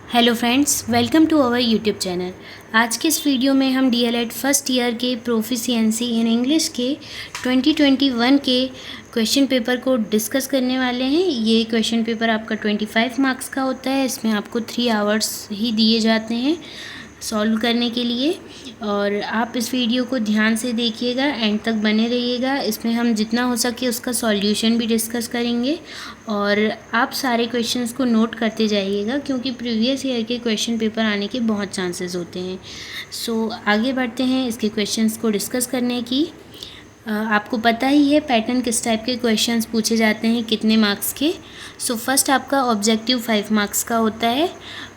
Hello friends, welcome to our YouTube channel. आज के इस वीडियो में हम डीएलएड फर्स्ट ईयर के प्रोफिशिएंसी इन इंग्लिश के 2021 के क्वेश्चन पेपर को डिस्कस करने वाले हैं। ये क्वेश्चन पेपर आपका 25 मार्क्स का होता है। इसमें आपको 3 आवर्स ही दिए जाते हैं सॉल्व करने के लिए, और आप इस वीडियो को ध्यान से देखिएगा, एंड तक बने रहिएगा। इसमें हम जितना हो सके उसका सॉल्यूशन भी डिस्कस करेंगे, और आप सारे क्वेश्चंस को नोट करते जाइएगा क्योंकि प्रीवियस ईयर के क्वेश्चन पेपर आने के बहुत चांसेस होते हैं। सो आगे बढ़ते हैं इसके क्वेश्चंस को डिस्कस करने की। आपको पता ही है पैटर्न किस टाइप के क्वेश्चंस पूछे जाते हैं, कितने मार्क्स के। सो फर्स्ट आपका ऑब्जेक्टिव 5 मार्क्स का होता है।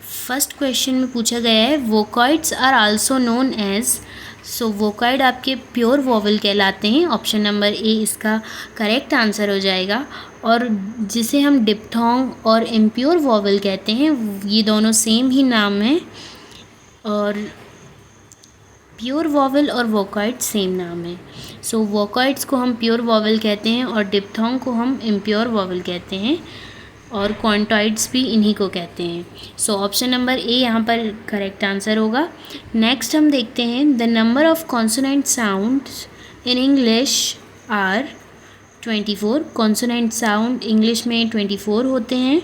फर्स्ट क्वेश्चन में पूछा गया है वोकॉइड्स आर आल्सो नोन एज। सो वोकॉइड आपके प्योर वॉवल कहलाते हैं। ऑप्शन नंबर ए इसका करेक्ट आंसर हो जाएगा। और जिसे हम डिप्थोंग और इम्प्योर वॉवल कहते हैं, ये दोनों सेम ही नाम है, और प्योर वॉवल और वोकॉइड सेम नाम है। सो वोकॉइड्स को हम प्योर वॉवल कहते हैं और डिप्थोंग को हम इम्प्योर वॉवल कहते हैं, और क्वांटॉइड्स भी इन्हीं को कहते हैं। सो ऑप्शन नंबर ए यहाँ पर करेक्ट आंसर होगा। नेक्स्ट हम देखते हैं the number of consonant sounds in English are 24। Consonant sound English में 24 होते हैं,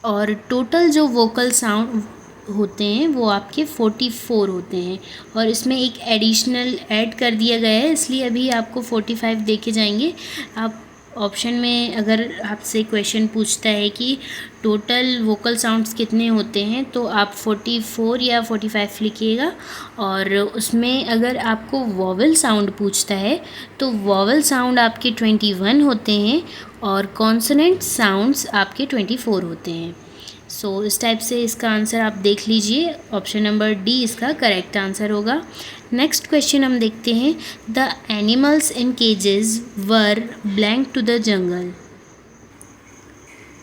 और टोटल जो वोकल साउंड होते हैं वो आपके 44 होते हैं, और इसमें एक एडिशनल ऐड कर दिया गया है, इसलिए अभी आपको 45 देखे जाएंगे। आप ऑप्शन में अगर आपसे क्वेश्चन पूछता है कि टोटल वोकल साउंड्स कितने होते हैं, तो आप 44 या 45 लिखिएगा। और उसमें अगर आपको वॉवल साउंड पूछता है तो वॉवल साउंड आपके 21 होते हैं, और कॉन्सोनेंट साउंड्स आपके 24 होते हैं। सो इस टाइप से इसका आंसर आप देख लीजिए। ऑप्शन नंबर डी इसका करेक्ट आंसर होगा। नेक्स्ट क्वेश्चन हम देखते हैं the animals in cages were blank to the jungle.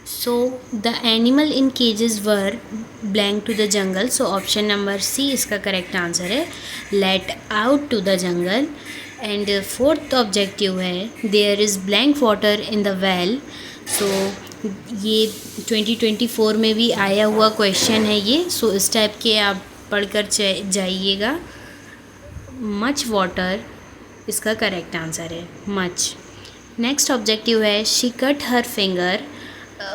So the animal in cages were blank to the jungle. So option number C इसका correct answer है, let out to the jungle. And fourth objective है there is blank water in the well. So ये 2024 में भी आया हुआ question है ये। सो इस टाइप के आप पढ़कर जाइएगा। मच वाटर इसका करेक्ट आंसर है, मच। नेक्स्ट ऑब्जेक्टिव है she cut her finger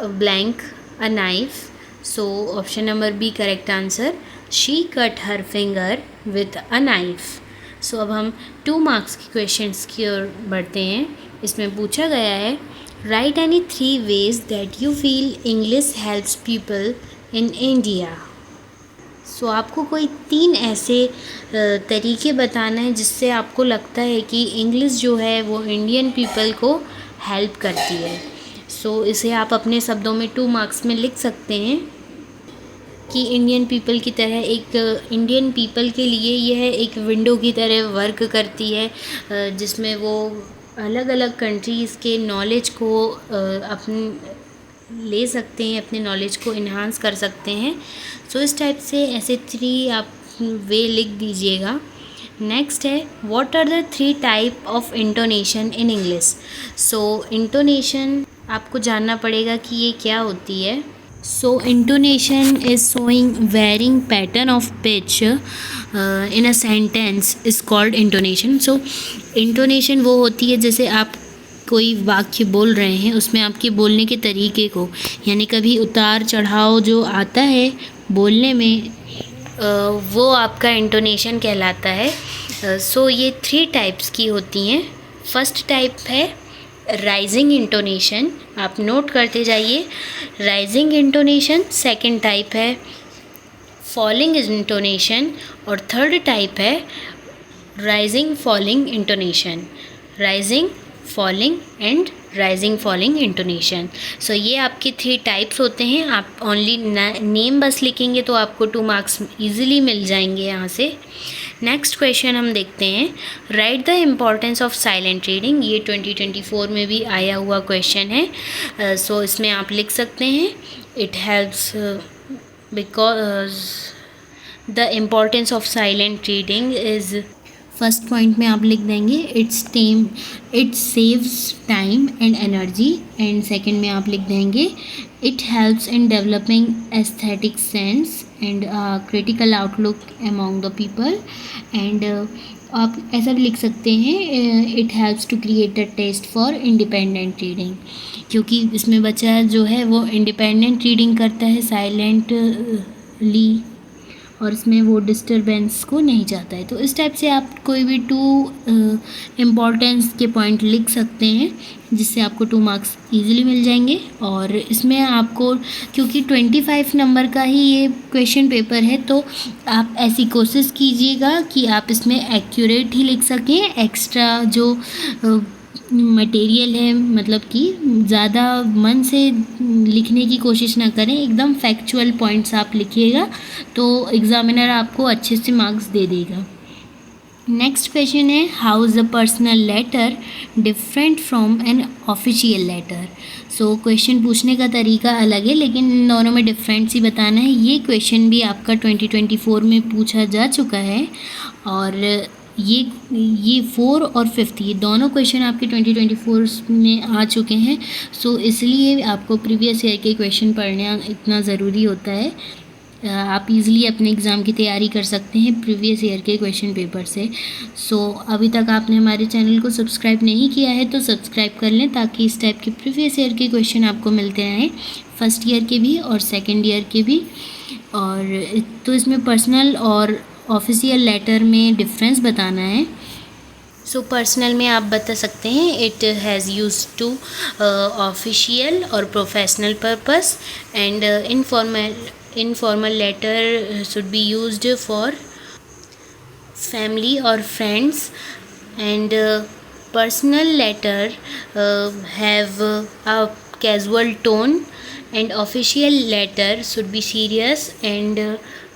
blank a knife. So option number B correct answer, she cut her finger with a knife. So अब हम 2 मार्क्स के क्वेश्चंस की ओर बढ़ते हैं। इसमें पूछा गया है write any 3 ways that you feel English helps people in India. So आपको कोई 3 ऐसे तरीके बताना है जिससे आपको लगता है कि इंग्लिश जो है वो इंडियन पीपल को हेल्प करती है। सो इसे आप अपने शब्दों में 2 मार्क्स में लिख सकते हैं कि इंडियन पीपल की तरह इंडियन पीपल के लिए यह एक विंडो की तरह वर्क करती है, जिसमें वो अलग अलग कंट्रीज़ के नॉलेज को ले सकते हैं, अपने नॉलेज को इन्हांस कर सकते हैं। सो इस टाइप से ऐसे 3 आप वे लिख दीजिएगा। नेक्स्ट है what are the 3 type of intonation in English. So intonation आपको जानना पड़ेगा कि ये क्या होती है। So intonation is showing varying pattern of pitch in a sentence is called intonation. So intonation वो होती है जैसे आप कोई वाक्य बोल रहे हैं, उसमें आपके बोलने के तरीके को, यानी कभी उतार चढ़ाव जो आता है बोलने में, वो आपका इंटोनेशन कहलाता है। सो ये 3 टाइप्स की होती हैं। फर्स्ट टाइप है राइजिंग इंटोनेशन, आप नोट करते जाइए, राइजिंग इंटोनेशन। सेकंड टाइप है फॉलिंग इंटोनेशन, और थर्ड टाइप है rising falling intonation. Rising falling and rising falling intonation. So ये आपके 3 टाइप्स होते हैं। आप ओनली नेम बस लिखेंगे तो आपको 2 मार्क्स इजीली मिल जाएंगे यहाँ से। नेक्स्ट क्वेश्चन हम देखते हैं right the importance of silent reading. ये 2024 में भी आया हुआ क्वेश्चन है। सो इसमें आप लिख सकते हैं it helps because the importance of silent reading is first point में आप लिख देंगे it saves time and energy, and second में आप लिख देंगे it helps in developing aesthetic sense and critical outlook among the people, and आप ऐसा भी लिख सकते हैं it helps to create a taste for independent reading, क्योंकि इसमें बच्चा जो है वो इंडिपेंडेंट रीडिंग करता है साइलेंटली, और इसमें वो डिस्टरबेंस को नहीं चाहता है। तो इस टाइप से आप कोई भी 2 इम्पॉर्टेंस के पॉइंट लिख सकते हैं, जिससे आपको 2 मार्क्स इजीली मिल जाएंगे। और इसमें आपको, क्योंकि 25 नंबर का ही ये क्वेश्चन पेपर है, तो आप ऐसी कोशिश कीजिएगा कि आप इसमें एक्यूरेट ही लिख सकें। एक्स्ट्रा जो मटेरियल है, मतलब कि ज़्यादा मन से लिखने की कोशिश ना करें, एकदम फैक्चुअल पॉइंट्स आप लिखिएगा, तो एग्ज़ामिनर आपको अच्छे से मार्क्स दे देगा। नेक्स्ट क्वेश्चन है how is a personal letter different from an official letter. So question पूछने का तरीका अलग है, लेकिन इन दोनों में डिफरेंस ही बताना है। ये क्वेश्चन भी आपका 2024 में पूछा जा चुका है, और ये 4 और 5 ये दोनों क्वेश्चन आपके 2024 में आ चुके हैं। सो इसलिए आपको प्रीवियस ईयर के क्वेश्चन पढ़ना इतना ज़रूरी होता है। आप इजीली अपने एग्ज़ाम की तैयारी कर सकते हैं प्रीवियस ईयर के क्वेश्चन पेपर से। सो अभी तक आपने हमारे चैनल को सब्सक्राइब नहीं किया है तो सब्सक्राइब कर लें, ताकि इस टाइप के प्रीवियस ईयर के क्वेश्चन आपको मिलते रहें, फर्स्ट ईयर के भी और सेकेंड ईयर के भी। और तो इसमें पर्सनल और ऑफिशियल लेटर में डिफरेंस बताना है। सो पर्सनल में आप बता सकते हैं it has use to official और professional purpose, and informal letter should be used for family और friends, and personal letter have a casual tone, and official letter should be serious and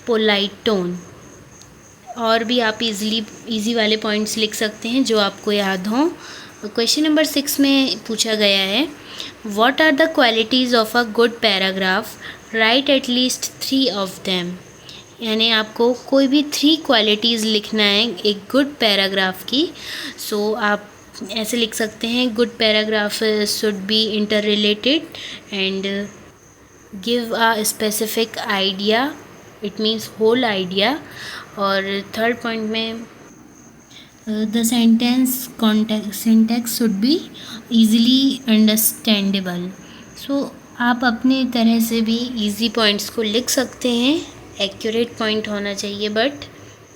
polite tone. और भी आप easy वाले points लिख सकते हैं जो आपको याद हों। क्वेश्चन नंबर 6 में पूछा गया है what are the qualities of a good paragraph, write at least 3 of them. यानी आपको कोई भी 3 क्वालिटीज़ लिखना है एक गुड पैराग्राफ की। सो आप ऐसे लिख सकते हैं good paragraph should be interrelated and give a specific idea, it means whole idea. और थर्ड पॉइंट में the syntax should be easily understandable. So आप अपने तरह से भी इजी पॉइंट्स को लिख सकते हैं। एक्यूरेट पॉइंट होना चाहिए, बट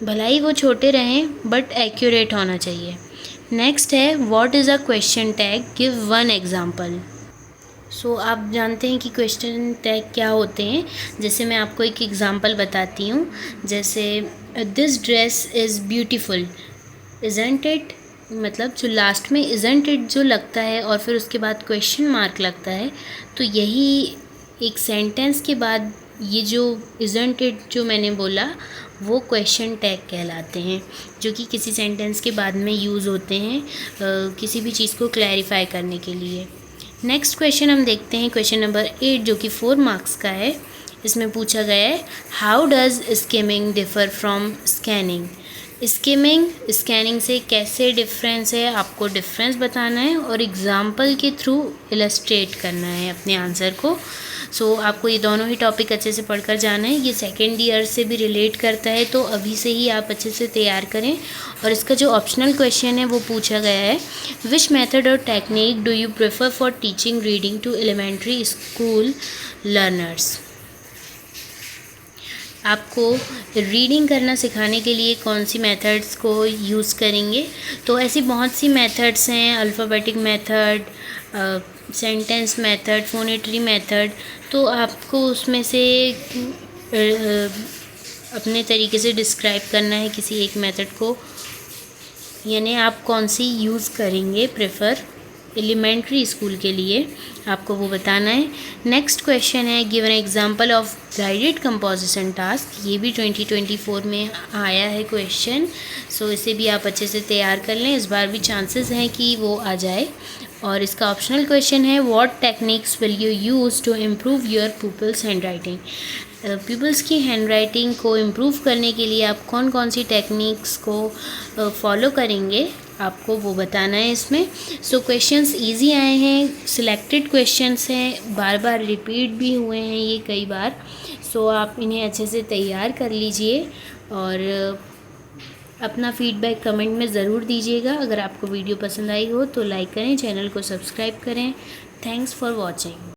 भला ही वो छोटे रहें बट एक्यूरेट होना चाहिए। नेक्स्ट है what is a question tag, give 1 example. So आप जानते हैं कि क्वेश्चन टैग क्या होते हैं। जैसे मैं आपको एक एग्ज़ाम्पल बताती हूँ, जैसे this dress is beautiful, isn't it, मतलब जो लास्ट में इज़न्ट इट जो लगता है और फिर उसके बाद क्वेश्चन मार्क लगता है, तो यही एक सेंटेंस के बाद ये जो इज़न्ट इट जो मैंने बोला वो क्वेश्चन टैग कहलाते हैं, जो कि किसी सेंटेंस के बाद में यूज़ होते हैं किसी भी चीज़ को क्लैरिफाई करने के लिए। नेक्स्ट क्वेश्चन हम देखते हैं, क्वेश्चन नंबर 8 जो कि 4 मार्क्स का है। इसमें पूछा गया है how does skimming differ from scanning. Scanning से कैसे डिफरेंस है, आपको डिफरेंस बताना है और एग्जाम्पल के थ्रू इलस्ट्रेट करना है अपने आंसर को। सो आपको ये दोनों ही टॉपिक अच्छे से पढ़कर जाना है। ये सेकेंड ईयर से भी रिलेट करता है, तो अभी से ही आप अच्छे से तैयार करें। और इसका जो ऑप्शनल क्वेश्चन है वो पूछा गया है which method or technique do you prefer for teaching reading to elementary school learners. आपको रीडिंग करना सिखाने के लिए कौन सी मेथड्स को यूज़ करेंगे। तो ऐसी बहुत सी मेथड्स हैं, alphabetic method, sentence method, phonatory method. तो आपको उसमें से अपने तरीके से डिस्क्राइब करना है किसी एक मेथड को, यानी आप कौन सी यूज़ करेंगे प्रेफर एलिमेंट्री स्कूल के लिए, आपको वो बताना है। नेक्स्ट क्वेश्चन है give an example of guided composition task. ये भी 2024 में आया है क्वेश्चन। सो इसे भी आप अच्छे से तैयार कर लें, इस बार भी चांसेस हैं कि वो आ जाए। और इसका ऑप्शनल क्वेश्चन है what techniques will you use to improve your pupils handwriting. Pupils की हैंड राइटिंग को इम्प्रूव करने के लिए आप कौन कौन सी टेक्निक्स को फॉलो करेंगे, आपको वो बताना है इसमें। सो क्वेश्चंस इजी आए हैं, सिलेक्टेड क्वेश्चंस हैं, बार बार रिपीट भी हुए हैं ये कई बार। सो आप इन्हें अच्छे से तैयार कर लीजिए और अपना फीडबैक कमेंट में ज़रूर दीजिएगा। अगर आपको वीडियो पसंद आई हो तो लाइक करें, चैनल को सब्सक्राइब करें। Thanks for watching.